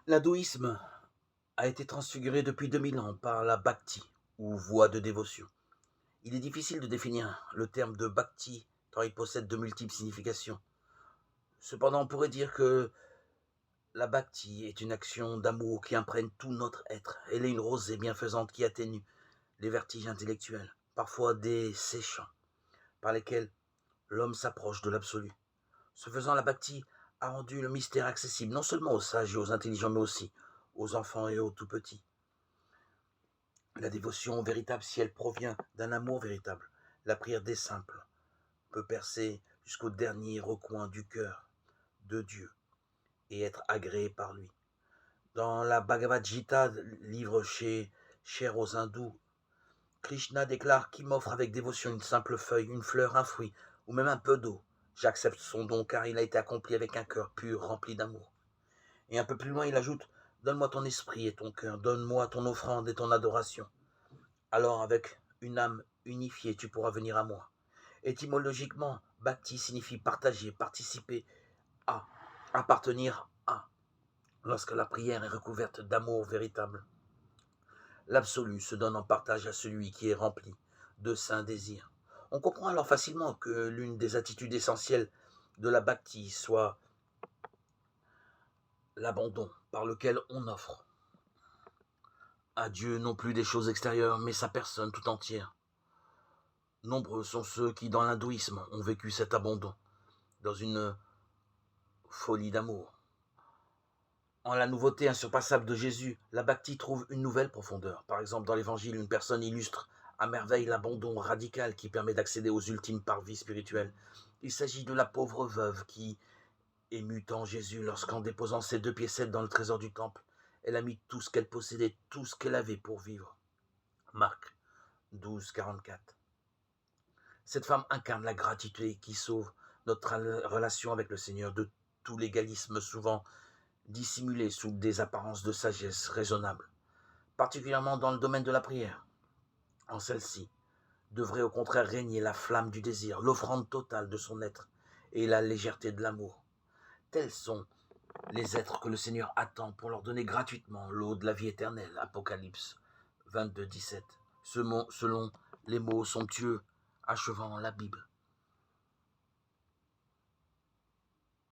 L'hindouisme a été transfiguré depuis 2000 ans par la bhakti, ou voie de dévotion. Il est difficile de définir le terme de bhakti tant il possède de multiples significations. Cependant, on pourrait dire que la bhakti est une action d'amour qui imprègne tout notre être. Elle est une rosée bienfaisante qui atténue les vertiges intellectuels, parfois desséchants, par lesquels l'homme s'approche de l'absolu. Ce faisant, la bhakti a rendu le mystère accessible non seulement aux sages et aux intelligents, mais aussi aux enfants et aux tout-petits. La dévotion véritable, si elle provient d'un amour véritable, la prière des simples, peut percer jusqu'au dernier recoin du cœur de Dieu et être agréée par lui. Dans la Bhagavad Gita, livre cher aux hindous, Krishna déclare: qui m'offre avec dévotion une simple feuille, une fleur, un fruit, ou même un peu d'eau, j'accepte son don car il a été accompli avec un cœur pur, rempli d'amour. Et un peu plus loin, il ajoute: donne-moi ton esprit et ton cœur, donne-moi ton offrande et ton adoration. Alors avec une âme unifiée, tu pourras venir à moi. Étymologiquement, bhakti signifie partager, participer à, appartenir à. Lorsque la prière est recouverte d'amour véritable, l'absolu se donne en partage à celui qui est rempli de saints désirs. On comprend alors facilement que l'une des attitudes essentielles de la bhakti soit l'abandon par lequel on offre à Dieu non plus des choses extérieures, mais sa personne tout entière. Nombreux sont ceux qui, dans l'hindouisme, ont vécu cet abandon, dans une folie d'amour. En la nouveauté insurpassable de Jésus, la bhakti trouve une nouvelle profondeur. Par exemple, dans l'Évangile, une personne illustre à merveille l'abandon radical qui permet d'accéder aux ultimes parvis spirituelles. Il s'agit de la pauvre veuve qui émut tant Jésus lorsqu'en déposant ses 2 piécettes dans le trésor du temple, elle a mis tout ce qu'elle possédait, tout ce qu'elle avait pour vivre. Marc 12, 44. Cette femme incarne la gratitude qui sauve notre relation avec le Seigneur de tout l'égalisme souvent dissimulé sous des apparences de sagesse raisonnable, particulièrement dans le domaine de la prière. En celle-ci devrait au contraire régner la flamme du désir, l'offrande totale de son être et la légèreté de l'amour. Tels sont les êtres que le Seigneur attend pour leur donner gratuitement l'eau de la vie éternelle. Apocalypse 22, 17. Selon les mots somptueux achevant la Bible.